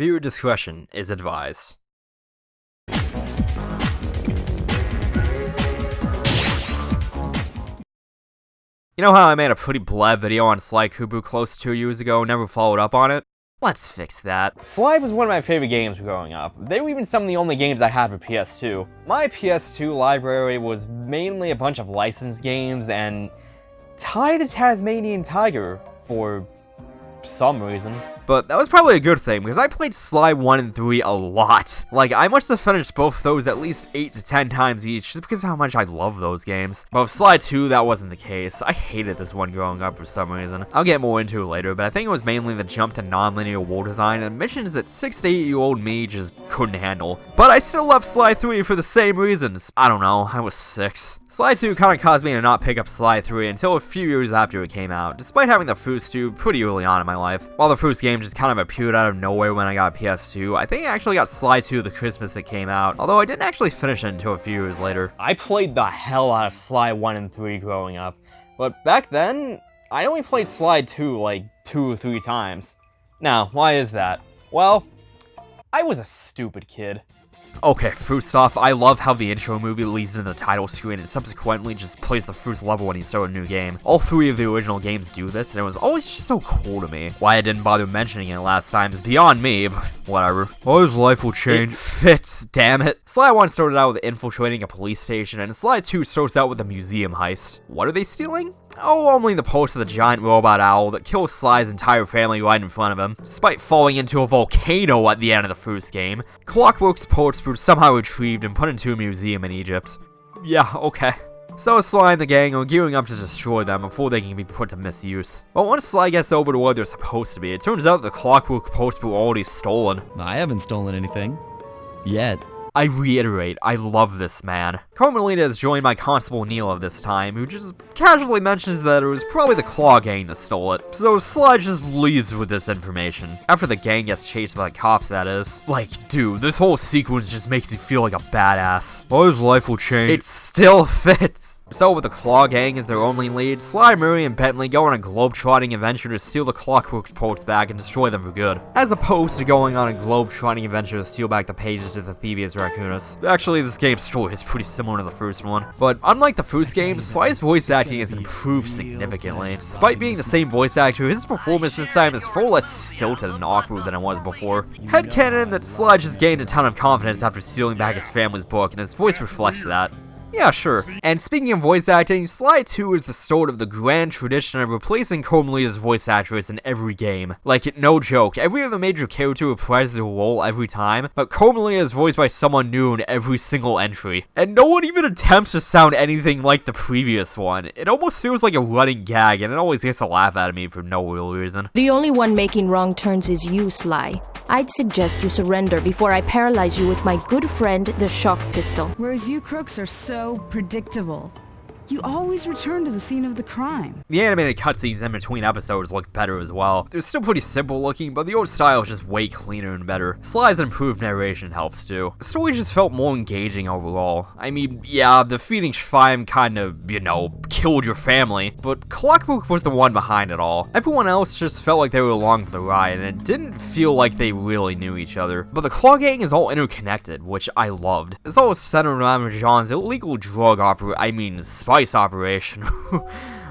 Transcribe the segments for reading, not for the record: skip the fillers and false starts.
Viewer discretion is advised. You know how I made a pretty blab video on Sly Cooper close to 2 years ago and never followed up on it? Let's fix that. Sly was one of my favorite games growing up. They were even some of the only games I had for PS2. My PS2 library was mainly a bunch of licensed games and Ty the Tasmanian Tiger for some reason. But that was probably a good thing, because I played Sly 1 and 3 a lot. Like, I must have finished both those at least 8 to 10 times each, just because of how much I love those games. But with Sly 2, that wasn't the case. I hated this one growing up for some reason. I'll get more into it later, but I think it was mainly the jump to non-linear world design and missions that 6 to 8-year-old me just couldn't handle. But I still love Sly 3 for the same reasons. I don't know, I was 6. Sly 2 kinda caused me to not pick up Sly 3 until a few years after it came out, despite having the first two pretty early on in my life. While the first game just kind of appeared out of nowhere when I got a PS2, I think I actually got Sly 2 the Christmas it came out, although I didn't actually finish it until a few years later. I played the hell out of Sly 1 and 3 growing up, but back then, I only played Sly 2 like 2 or 3 times. Now, why is that? Well, I was a stupid kid. Okay, first off, I love how the intro movie leads into the title screen and subsequently just plays the first level when you start a new game. All 3 of the original games do this, and it was always just so cool to me. Why I didn't bother mentioning it last time is beyond me, but whatever. Well, his life will change. It fits, damn it. Sly 1 started out with infiltrating a police station, and Sly 2 starts out with a museum heist. What are they stealing? Oh, only the post of the giant robot owl that kills Sly's entire family right in front of him, despite falling into a volcano at the end of the first game. Clockwork's parts were somehow retrieved and put into a museum in Egypt. Yeah, okay. So Sly and the gang are gearing up to destroy them before they can be put to misuse. But once Sly gets over to where they're supposed to be, it turns out the Clockwork parts were already stolen. I haven't stolen anything. Yet. I reiterate, I love this man. Carmelita is joined by Constable Neil this time, who just casually mentions that it was probably the Claw gang that stole it. So Sly just leaves with this information. After the gang gets chased by the cops, that is. Like, dude, this whole sequence just makes you feel like a badass. Oh, his life will change. It still fits. So with the Claw gang as their only lead, Sly, Murray, and Bentley go on a globe-trotting adventure to steal the Clockwork parts back and destroy them for good, as opposed to going on a globe-trotting adventure to steal back the pages of the Thieves Raccoonus. Actually, this game's story is pretty similar to the first one, but unlike the first game, Sly's voice acting has improved significantly. Despite being the same voice actor, his performance this time is far less stilted and awkward than it was before. Headcanon that Sly just gained a ton of confidence after stealing back his family's book, and his voice reflects that. Yeah, sure. And speaking of voice acting, Sly 2 is the start of the grand tradition of replacing Carmelita's voice actress in every game. Like, no joke, every other major character reprises their role every time, but Carmelita is voiced by someone new in every single entry. And no one even attempts to sound anything like the previous one. It almost feels like a running gag, and it always gets a laugh out of me for no real reason. The only one making wrong turns is you, Sly. I'd suggest you surrender before I paralyze you with my good friend, the shock pistol. Whereas you crooks are so predictable. You always return to the scene of the crime. The animated cutscenes in between episodes look better as well. They're still pretty simple looking, but the old style is just way cleaner and better. Sly's improved narration helps too. The story just felt more engaging overall. I mean, yeah, the Phoenix Five kinda, killed your family, but Clockwork was the one behind it all. Everyone else just felt like they were along for the ride, and it didn't feel like they really knew each other. But the Claw Gang is all interconnected, which I loved. It's all centered around Rajan's illegal drug spice operation.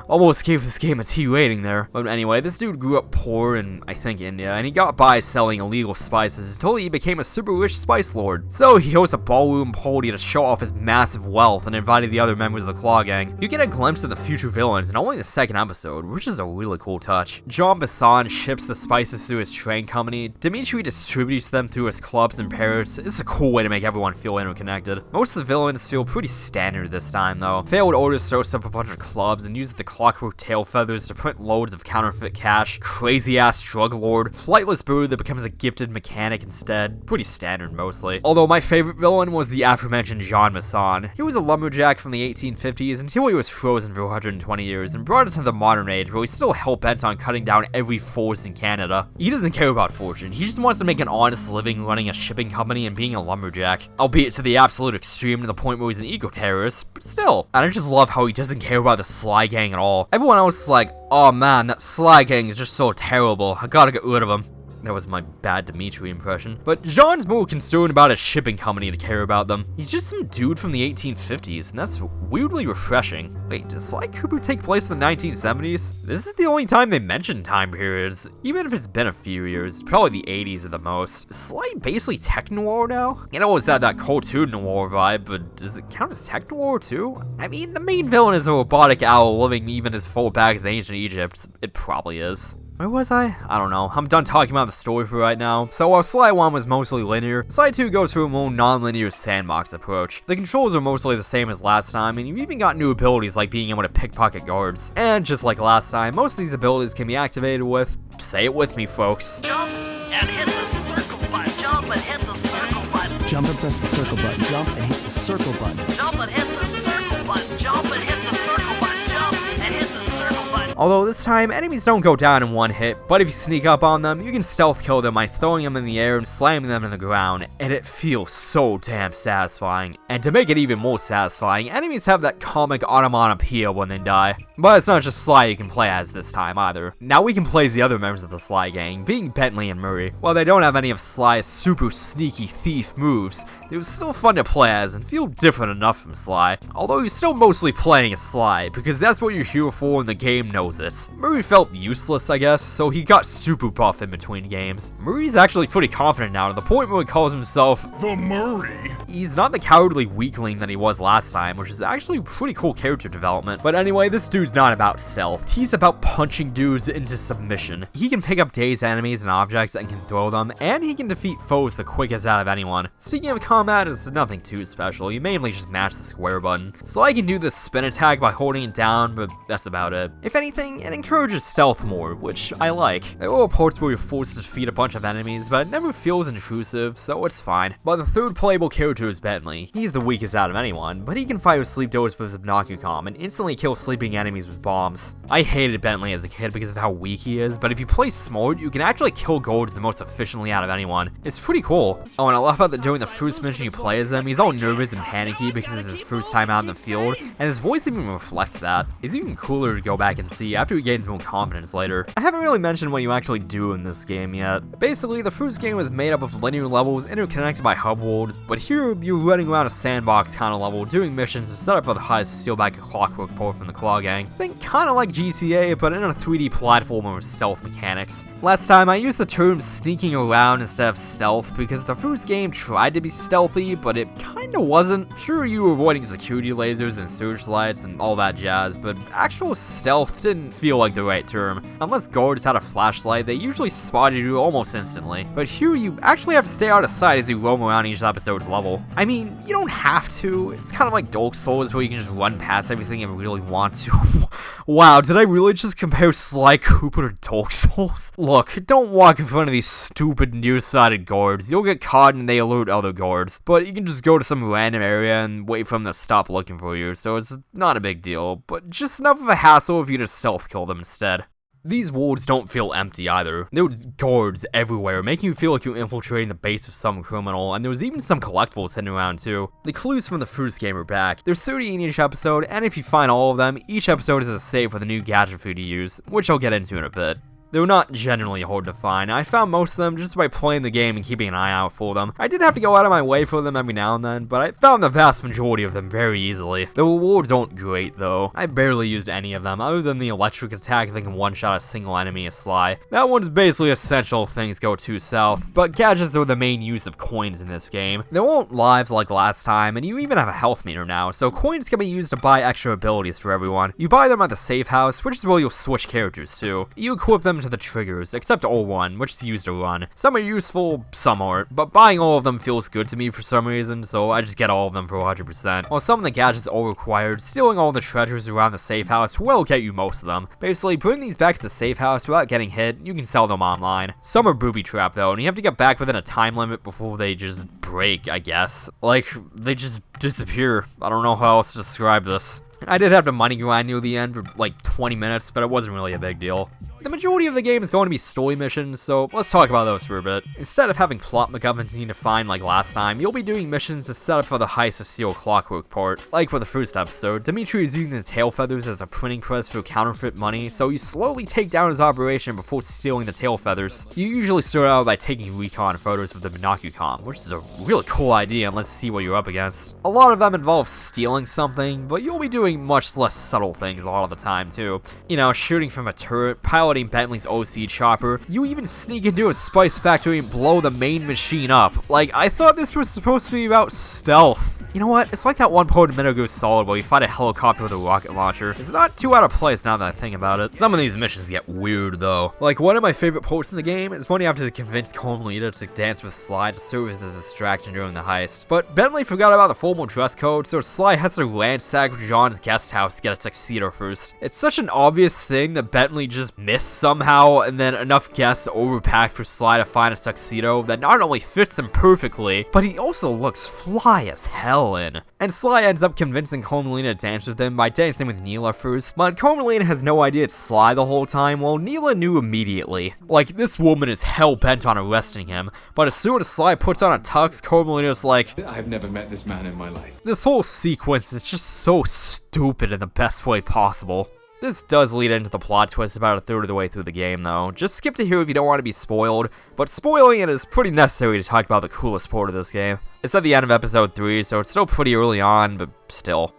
Almost gave this game a T rating there. But anyway, this dude grew up poor in, I think, India, and he got by selling illegal spices until he became a super rich spice lord. So he hosts a ballroom party to show off his massive wealth and invited the other members of the Claw Gang. You get a glimpse of the future villains in only the second episode, which is a really cool touch. Jean Bassan ships the spices through his train company. Dimitri distributes them through his clubs in Paris. It's a cool way to make everyone feel interconnected. Most of the villains feel pretty standard this time, though. Failed Orders starts up a bunch of clubs and uses the Clockwork tail feathers to print loads of counterfeit cash. Crazy ass drug lord. Flightless bird that becomes a gifted mechanic instead. Pretty standard mostly. Although my favorite villain was the aforementioned Jean Masson. He was a lumberjack from the 1850s until he was frozen for 120 years and brought into the modern age where he's still hell-bent on cutting down every forest in Canada. He doesn't care about fortune. He just wants to make an honest living running a shipping company and being a lumberjack. Albeit to the absolute extreme to the point where he's an eco-terrorist, but still. And I just love how he doesn't care about the Sly Gang at all. Everyone else is like, oh man, that Sly Gang is just so terrible, I gotta get rid of him. That was my bad Dimitri impression. But Jean's more concerned about his shipping company to care about them. He's just some dude from the 1850s, and that's weirdly refreshing. Wait, does Sly Cooper take place in the 1970s? This is the only time they mention time periods, even if it's been a few years, probably the 80s at the most. Is Sly basically tech-noir now? It always had that cartoon noir vibe, but does it count as tech-noir too? I mean, the main villain is a robotic owl living even as far back as ancient Egypt. It probably is. Where was I? I don't know. I'm done talking about the story for right now. So while Sly 1 was mostly linear, Sly 2 goes through a more non-linear sandbox approach. The controls are mostly the same as last time, and you've even got new abilities like being able to pickpocket guards. And just like last time, most of these abilities can be activated with, say it with me folks, Jump and hit the circle button. Jump and hit the circle button. Jump and press the circle button. Jump and hit the circle button. Jump and hit the circle button. Jump and hit the circle button. Jump and hit the circle button. Although this time, enemies don't go down in one hit, but if you sneak up on them, you can stealth kill them by throwing them in the air and slamming them in the ground, and it feels so damn satisfying. And to make it even more satisfying, enemies have that comic Automan appeal when they die. But it's not just Sly you can play as this time either. Now we can play as the other members of the Sly gang, being Bentley and Murray. While they don't have any of Sly's super sneaky thief moves, they were still fun to play as and feel different enough from Sly. Although you're still mostly playing as Sly, because that's what you're here for and the game knows it. Murray felt useless, I guess, so he got super buff in between games. Murray's actually pretty confident now to the point where he calls himself The Murray. He's not the cowardly weakling that he was last time, which is actually pretty cool character development. But anyway, this dude's not about stealth. He's about punching dudes into submission. He can pick up dazed enemies and objects and can throw them, and he can defeat foes the quickest out of anyone. Speaking of combat, it's nothing too special. You mainly just match the square button. Sly can do this spin attack by holding it down, but that's about it. If anything, it encourages stealth more, which I like. There are parts where you're forced to defeat a bunch of enemies, but it never feels intrusive, so it's fine. But the third playable character is Bentley. He's the weakest out of anyone, but he can fight with sleep doors with his Obnocucom and instantly kill sleeping enemies with bombs. I hated Bentley as a kid because of how weak he is, but if you play smart, you can actually kill guards the most efficiently out of anyone. It's pretty cool. Oh, and I love how that during the first mission you play as him, he's all nervous and panicky because it's his first time out in the field, and his voice even reflects that. It's even cooler to go back and see after he gains more confidence later. I haven't really mentioned what you actually do in this game yet. Basically, the first game was made up of linear levels interconnected by hub worlds, but here you're running around a sandbox kind of level doing missions to set up for the heist to steal back a clockwork port from the Claw Gang. Think kinda like GTA, but in a 3D platformer with stealth mechanics. Last time I used the term sneaking around instead of stealth because the first game tried to be stealthy, but it kinda wasn't. Sure, you were avoiding security lasers and searchlights and all that jazz, but actual stealth didn't feel like the right term. Unless guards had a flashlight, they usually spotted you almost instantly. But here you actually have to stay out of sight as you roam around each episode's level. I mean, you don't have to. It's kind of like Dark Souls where you can just run past everything if you really want to. Wow, did I really just compare Sly Cooper to Dark Souls? Look, don't walk in front of these stupid nearsighted guards. You'll get caught and they alert other guards. But you can just go to some random area and wait for them to stop looking for you, so it's not a big deal. But just enough of a hassle if you just stealth kill them instead. These wards don't feel empty either. There's guards everywhere, making you feel like you're infiltrating the base of some criminal, and there was even some collectibles hidden around too. The clues from the first game are back. There's 30 in each episode, and if you find all of them, each episode is a save with a new gadget for you to use, which I'll get into in a bit. They were not generally hard to find. I found most of them just by playing the game and keeping an eye out for them. I did have to go out of my way for them every now and then, but I found the vast majority of them very easily. The rewards aren't great though. I barely used any of them, other than the electric attack that can one-shot a single enemy as Sly. That one's basically essential if things go too south, but gadgets are the main use of coins in this game. There won't lives like last time, and you even have a health meter now, so coins can be used to buy extra abilities for everyone. You buy them at the safe house, which is where you'll switch characters to. You equip them to the triggers, except all-one, which is used to run. Some are useful, some aren't, but buying all of them feels good to me for some reason, so I just get all of them for 100%. While some of the gadgets are required, stealing all the treasures around the safe house will get you most of them. Basically, bring these back to the safe house without getting hit, you can sell them online. Some are booby-trapped though, and you have to get back within a time limit before they just break, I guess. Like, they just disappear. I don't know how else to describe this. I did have to money grind near the end for like 20 minutes, but it wasn't really a big deal. The majority of the game is going to be story missions, so let's talk about those for a bit. Instead of having plot MacGuffins you need to find like last time, you'll be doing missions to set up for the heist to steal Clockwork part. Like for the first episode, Dimitri is using his tail feathers as a printing press for counterfeit money, so you slowly take down his operation before stealing the tail feathers. You usually start out by taking recon photos with the binocucom, which is a really cool idea and let's see what you're up against. A lot of them involve stealing something, but you'll be doing much less subtle things a lot of the time too. You know, shooting from a turret, piloting Bentley's OC chopper, you even sneak into a spice factory and blow the main machine up. Like, I thought this was supposed to be about stealth. You know what? It's like that one part in Metal Gear Solid where you fight a helicopter with a rocket launcher. It's not too out of place now that I think about it. Some of these missions get weird though. Like, one of my favorite parts in the game is when you have to convince Carmelita to dance with Sly to serve as a distraction during the heist. But Bentley forgot about the formal dress code, so Sly has to ransack John's guest house to get a tuxedo first. It's such an obvious thing that Bentley just missed somehow, and then enough guests overpacked for Sly to find a tuxedo that not only fits him perfectly, but he also looks fly as hell in. And Sly ends up convincing Carmelita to dance with him by dancing with Neela first, but Carmelita has no idea it's Sly the whole time, while Neela knew immediately. Like, this woman is hell-bent on arresting him, but as soon as Sly puts on a tux, Carmelita's like, I've never met this man in my life. This whole sequence is just so stupid in the best way possible. This does lead into the plot twist about a third of the way through the game though. Just skip to here if you don't want to be spoiled, but spoiling it is pretty necessary to talk about the coolest part of this game. It's at the end of episode 3, so it's still pretty early on, but still.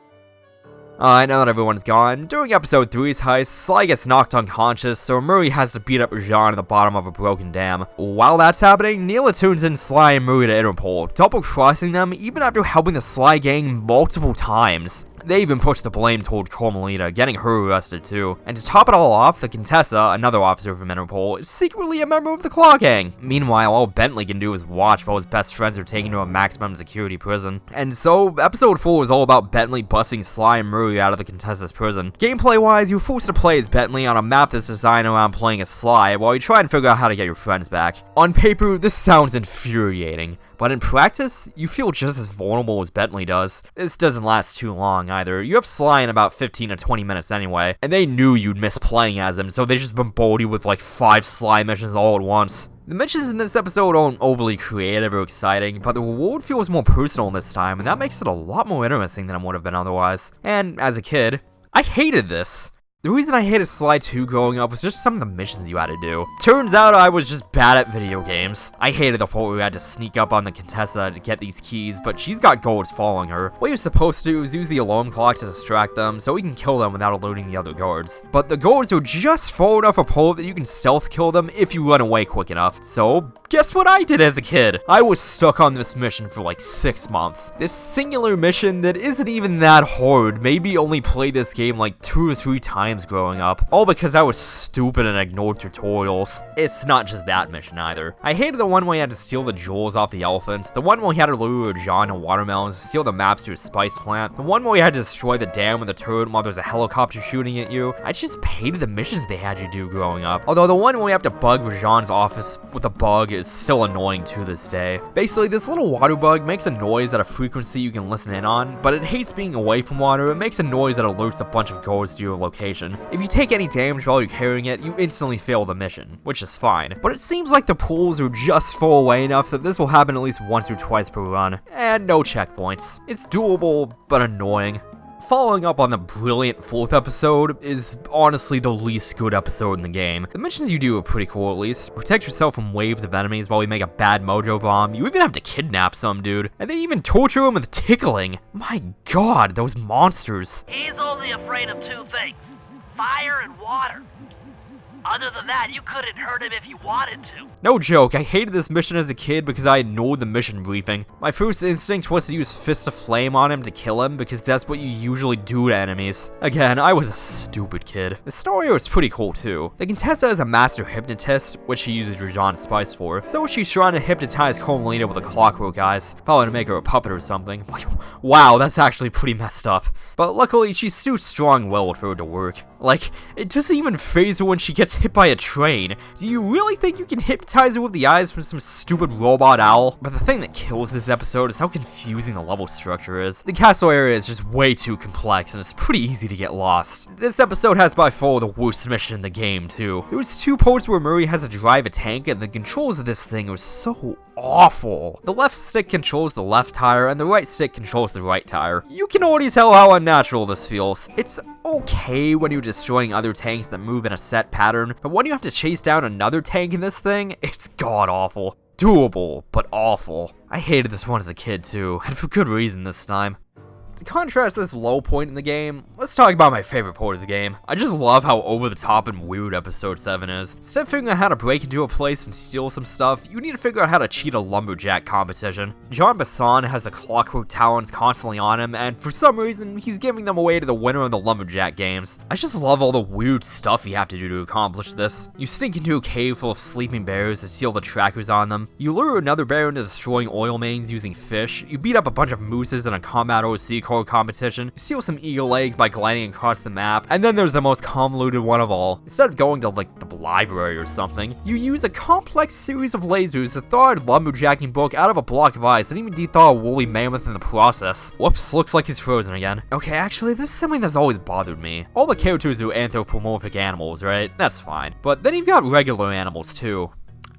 Alright, now that everyone's gone, during episode 3's heist, Sly gets knocked unconscious, so Murray has to beat up Jean at the bottom of a broken dam. While that's happening, Neela tunes in Sly and Murray to Interpol, double-crossing them even after helping the Sly gang multiple times. They even push the blame toward Carmelita, getting her arrested too. And to top it all off, the Contessa, another officer from Interpol, is secretly a member of the Claw Gang. Meanwhile, all Bentley can do is watch while his best friends are taken to a maximum security prison. And so, episode 4 is all about Bentley busting Sly and Murray out of the Contessa's prison. Gameplay-wise, you're forced to play as Bentley on a map that's designed around playing as Sly, while you try and figure out how to get your friends back. On paper, this sounds infuriating, but in practice, you feel just as vulnerable as Bentley does. This doesn't last too long either. You have Sly in about 15 to 20 minutes anyway, and they knew you'd miss playing as him, so they just bombard you with like 5 Sly missions all at once. The missions in this episode aren't overly creative or exciting, but the reward feels more personal this time, and that makes it a lot more interesting than it would have been otherwise. And as a kid, I hated this. The reason I hated Sly 2 growing up was just some of the missions you had to do. Turns out I was just bad at video games. I hated the part where we had to sneak up on the Contessa to get these keys, but she's got guards following her. What you're supposed to do is use the alarm clock to distract them, so we can kill them without alerting the other guards. But the guards are just far enough apart that you can stealth kill them if you run away quick enough. So, guess what I did as a kid? I was stuck on this mission for like 6 months. This singular mission that isn't even that hard, maybe only played this game like 2 or 3 times growing up, all because I was stupid and ignored tutorials. It's not just that mission either. I hated the one where you had to steal the jewels off the elephants, the one where you had to lure John to watermelons to steal the maps to a spice plant, the one where you had to destroy the dam with a turret while there's a helicopter shooting at you. I just hated the missions they had you do growing up. Although the one where you have to bug Rajan's office with a bug is still annoying to this day. Basically, this little water bug makes a noise at a frequency you can listen in on, but it hates being away from water. It makes a noise that alerts a bunch of guards to your location. If you take any damage while you're carrying it, you instantly fail the mission, which is fine. But it seems like the pools are just far away enough that this will happen at least once or twice per run. And no checkpoints. It's doable, but annoying. Following up on the brilliant 4th episode is honestly the least good episode in the game. The missions you do are pretty cool at least. Protect yourself from waves of enemies while we make a bad mojo bomb. You even have to kidnap some dude. And they even torture him with tickling. My god, those monsters. He's only afraid of 2 things. Fire and water. Other than that, you couldn't hurt him if you wanted to. No joke, I hated this mission as a kid because I ignored the mission briefing. My first instinct was to use Fist of Flame on him to kill him because that's what you usually do to enemies. Again, I was a stupid kid. The scenario is pretty cool too. The Contessa is a master hypnotist, which she uses Rajan Spice for, so she's trying to hypnotize Carmelita with a clockwork eyes, probably to make her a puppet or something. Wow, that's actually pretty messed up. But luckily, she's too strong-willed for it to work. Like, it doesn't even faze her when she gets hit by a train. Do you really think you can hypnotize her with the eyes from some stupid robot owl? But the thing that kills this episode is how confusing the level structure is. The castle area is just way too complex, and it's pretty easy to get lost. This episode has by far the worst mission in the game, too. There was 2 parts where Murray has to drive a tank, and the controls of this thing are so awful. The left stick controls the left tire, and the right stick controls the right tire. You can already tell how unnatural this feels. It's okay when you're destroying other tanks that move in a set pattern, but when you have to chase down another tank in this thing, it's god-awful. Doable, but awful. I hated this one as a kid too, and for good reason this time. To contrast this low point in the game, let's talk about my favorite part of the game. I just love how over the top and weird episode 7 is. Instead of figuring out how to break into a place and steal some stuff, you need to figure out how to cheat a lumberjack competition. John Bassan has the clockwork talons constantly on him, and for some reason, he's giving them away to the winner of the lumberjack games. I just love all the weird stuff you have to do to accomplish this. You sneak into a cave full of sleeping bears to steal the trackers on them. You lure another bear into destroying oil mains using fish. You beat up a bunch of mooses in a combat OC competition, you steal some eagle eggs by gliding across the map, and then there's the most convoluted one of all. Instead of going to like the library or something, you use a complex series of lasers to thaw a lumberjacking book out of a block of ice and even dethaw a woolly mammoth in the process. Whoops, looks like he's frozen again. Okay, actually, this is something that's always bothered me. All the characters are anthropomorphic animals, right? That's fine. But then you've got regular animals too.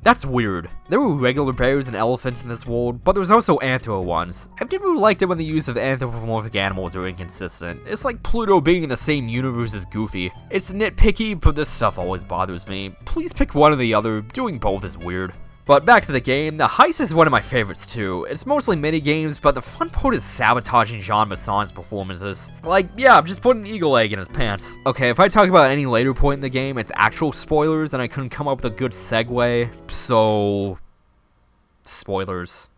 That's weird. There were regular bears and elephants in this world, but there was also anthro ones. I've never liked it when the use of anthropomorphic animals are inconsistent. It's like Pluto being in the same universe as Goofy. It's nitpicky, but this stuff always bothers me. Please pick one or the other. Doing both is weird. But back to the game, the heist is one of my favorites too. It's mostly mini-games, but the fun part is sabotaging Jean Bassan's performances. Like, yeah, I'm just putting an eagle egg in his pants. Okay, if I talk about any later point in the game, it's actual spoilers, and I couldn't come up with a good segue, so... spoilers.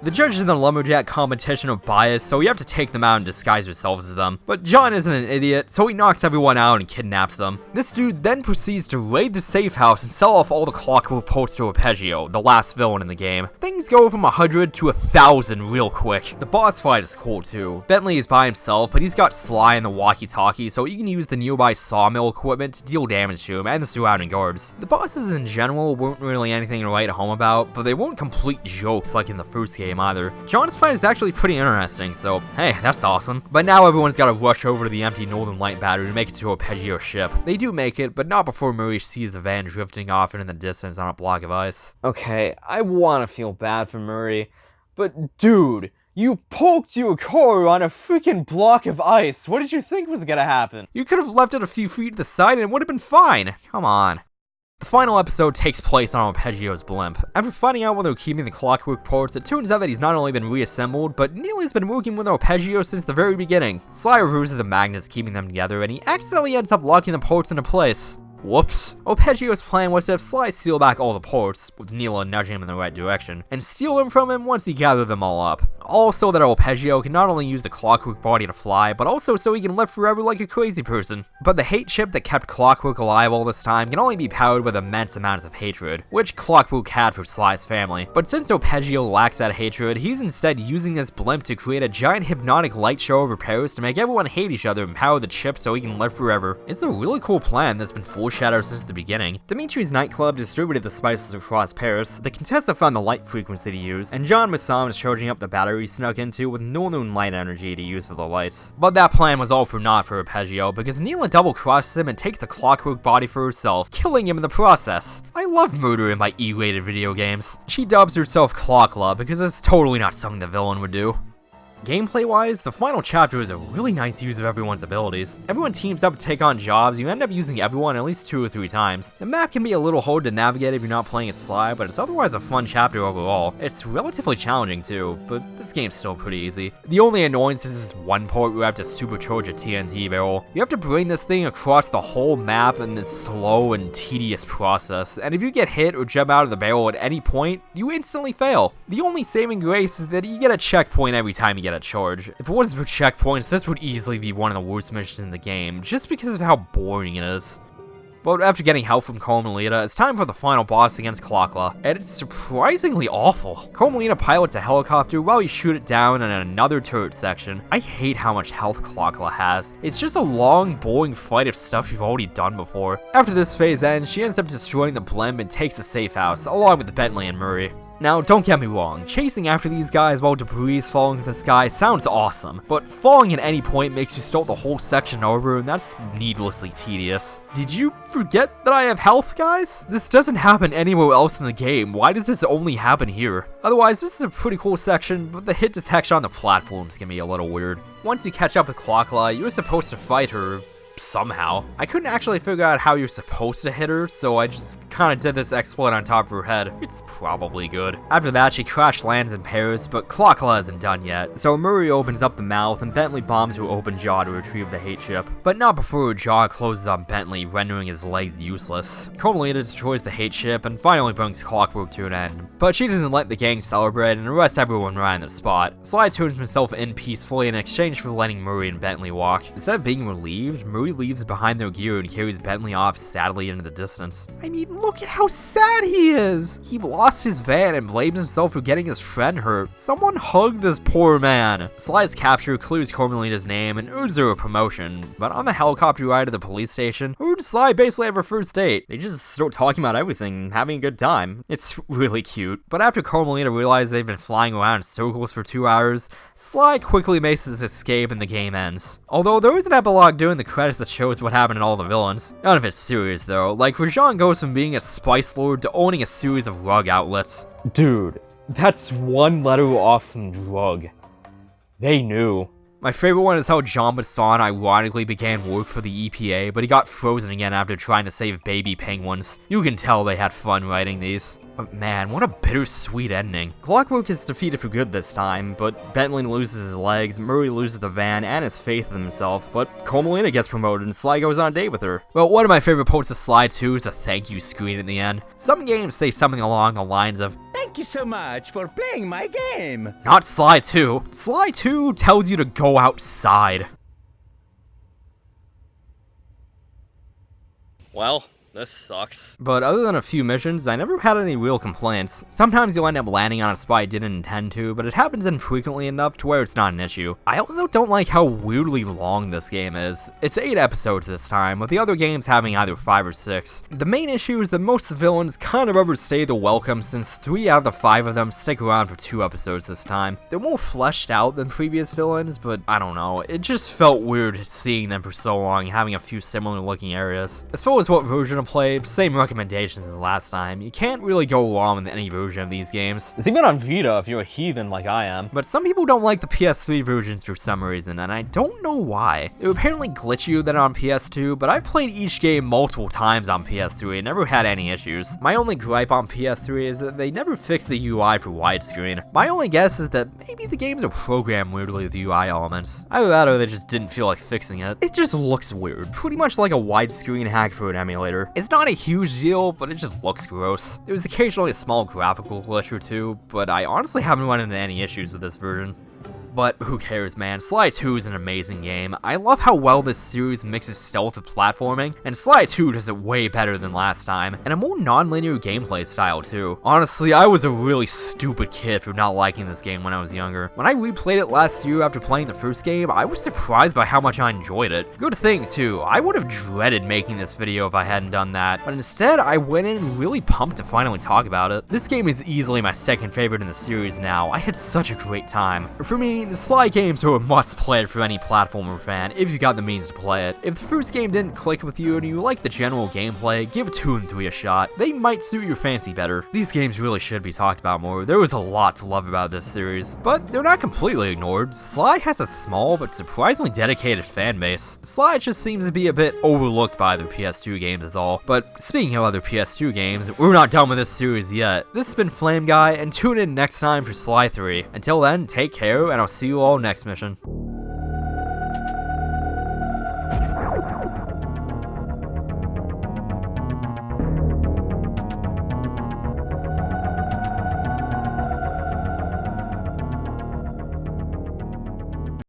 The judges in the lumberjack competition are biased, so you have to take them out and disguise yourselves as them. But John isn't an idiot, so he knocks everyone out and kidnaps them. This dude then proceeds to raid the safe house and sell off all the clockwork parts to Arpeggio, the last villain in the game. Things go from 100 to 1,000 real quick. The boss fight is cool too. Bentley is by himself, but he's got Sly and the walkie-talkie, so you can use the nearby sawmill equipment to deal damage to him and the surrounding guards. The bosses in general weren't really anything to write home about, but they weren't complete jokes like in the first game either. John's fight is actually pretty interesting, so hey, that's awesome. But now everyone's gotta rush over to the empty Northern Light battery to make it to Arpeggio's ship. They do make it, but not before Murray sees the van drifting off into the distance on a block of ice. Okay, I wanna feel bad for Murray, but dude, you poked your car on a freaking block of ice. What did you think was gonna happen? You could have left it a few feet to the side and it would have been fine. Come on. The final episode takes place on Arpeggio's blimp. After finding out where they're keeping the clockwork parts, it turns out that he's not only been reassembled, but Neely's been working with Arpeggio since the very beginning. Sly reverses the magnets keeping them together, and he accidentally ends up locking the parts into place. Whoops. Arpeggio's plan was to have Sly steal back all the parts, with Neela nudging him in the right direction, and steal them from him once he gathered them all up. All so that Arpeggio can not only use the clockwork body to fly, but also so he can live forever like a crazy person. But the hate chip that kept Clockwork alive all this time can only be powered with immense amounts of hatred, which Clockwork had for Sly's family. But since Arpeggio lacks that hatred, he's instead using this blimp to create a giant hypnotic light show over Paris to make everyone hate each other and power the chip so he can live forever. It's a really cool plan that's been foreshadowed since the beginning. Dimitri's nightclub distributed the spices across Paris, the contestant found the light frequency to use, and John Masson is charging up the battery he snuck into with Northern Light energy to use for the lights. But that plan was all for naught for Arpeggio, because Neela double-crosses him and takes the clockwork body for herself, killing him in the process. I love murder in my E-rated video games. She dubs herself Clockla because it's totally not something the villain would do. Gameplay-wise, the final chapter is a really nice use of everyone's abilities. Everyone teams up to take on jobs, you end up using everyone at least 2 or 3 times. The map can be a little hard to navigate if you're not playing as Sly, but it's otherwise a fun chapter overall. It's relatively challenging too, but this game's still pretty easy. The only annoyance is this one part where you have to supercharge a TNT barrel. You have to bring this thing across the whole map in this slow and tedious process, and if you get hit or jump out of the barrel at any point, you instantly fail. The only saving grace is that you get a checkpoint every time you get a charge. If it wasn't for checkpoints, this would easily be one of the worst missions in the game, just because of how boring it is. But after getting help from Carmelita, it's time for the final boss against Clockla, and it's surprisingly awful. Carmelita pilots a helicopter while you shoot it down in another turret section. I hate how much health Clockla has. It's just a long, boring fight of stuff you've already done before. After this phase ends, she ends up destroying the blimp and takes the safe house, along with Bentley and Murray. Now, don't get me wrong, chasing after these guys while debris is falling to the sky sounds awesome, but falling at any point makes you start the whole section over, and that's needlessly tedious. Did you forget that I have health, guys? This doesn't happen anywhere else in the game. Why does this only happen here? Otherwise, this is a pretty cool section, but the hit detection on the platforms can be a little weird. Once you catch up with Clockla, you're supposed to fight her somehow. I couldn't actually figure out how you're supposed to hit her, so I just kind of did this exploit on top of her head. It's probably good. After that, she crash lands in Paris, but Clockla isn't done yet. So Murray opens up the mouth, and Bentley bombs her open jaw to retrieve the hate chip. But not before her jaw closes on Bentley, rendering his legs useless. Carmelita destroys the hate chip, and finally brings Clockwork to an end. But she doesn't let the gang celebrate, and arrests everyone right on the spot. Sly turns himself in peacefully in exchange for letting Murray and Bentley walk. Instead of being relieved, Murray leaves behind their gear and carries Bentley off sadly into the distance. I mean, look at how sad he is! He lost his van and blames himself for getting his friend hurt. Someone hug this poor man. Sly's capture clears Carmelita's name and earns her a promotion, but on the helicopter ride to the police station, her and Sly basically have a first date. They just start talking about everything and having a good time. It's really cute. But after Carmelita realizes they've been flying around in circles for 2 hours, Sly quickly makes his escape and the game ends. Although there is an epilogue during the credits that shows what happened to all the villains. None of it's serious though, like Rajan goes from being a spice lord to owning a series of rug outlets. Dude, that's one letter off from drug. They knew. My favorite one is how Jean Bassan ironically began work for the EPA, but he got frozen again after trying to save baby penguins. You can tell they had fun writing these. But man, what a bittersweet ending. Clockwork is defeated for good this time, but Bentley loses his legs, Murray loses the van and his faith in himself, but Carmelita gets promoted and Sly goes on a date with her. Well, one of my favorite parts of Sly 2 is the thank you screen at the end. Some games say something along the lines of, "Thank you so much for playing my game." Not Sly 2. Sly 2 tells you to go outside. Well, this sucks. But other than a few missions, I never had any real complaints. Sometimes you'll end up landing on a spot you didn't intend to, but it happens infrequently enough to where it's not an issue. I also don't like how weirdly long this game is. It's 8 episodes this time, with the other games having either 5 or 6. The main issue is that most of the villains kind of overstay their welcome, since 3 out of the 5 of them stick around for 2 episodes this time. They're more fleshed out than previous villains, but I don't know, it just felt weird seeing them for so long, having a few similar looking areas. As far as what version of play, same recommendations as last time. You can't really go wrong with any version of these games. It's even on Vita if you're a heathen like I am. But some people don't like the PS3 versions for some reason, and I don't know why. They're apparently glitchier than on PS2, but I've played each game multiple times on PS3 and never had any issues. My only gripe on PS3 is that they never fixed the UI for widescreen. My only guess is that maybe the games are programmed weirdly with UI elements. Either that or they just didn't feel like fixing it. It just looks weird, pretty much like a widescreen hack for an emulator. It's not a huge deal, but it just looks gross. There's occasionally a small graphical glitch or two, but I honestly haven't run into any issues with this version. But who cares, man? Sly 2 is an amazing game. I love how well this series mixes stealth with platforming, and Sly 2 does it way better than last time, and a more non-linear gameplay style too. Honestly, I was a really stupid kid for not liking this game when I was younger. When I replayed it last year after playing the first game, I was surprised by how much I enjoyed it. Good thing too, I would have dreaded making this video if I hadn't done that, but instead I went in really pumped to finally talk about it. This game is easily my second favorite in the series now. I had such a great time. For me, the Sly games are a must-play for any platformer fan if you got the means to play it. If the first game didn't click with you and you like the general gameplay, give 2 and 3 a shot. They might suit your fancy better. These games really should be talked about more. There was a lot to love about this series, but they're not completely ignored. Sly has a small but surprisingly dedicated fan base. Sly just seems to be a bit overlooked by other PS2 games is all. But speaking of other PS2 games, we're not done with this series yet. This has been Flame Guy, and tune in next time for Sly 3. Until then, take care, and I'll see you all next mission.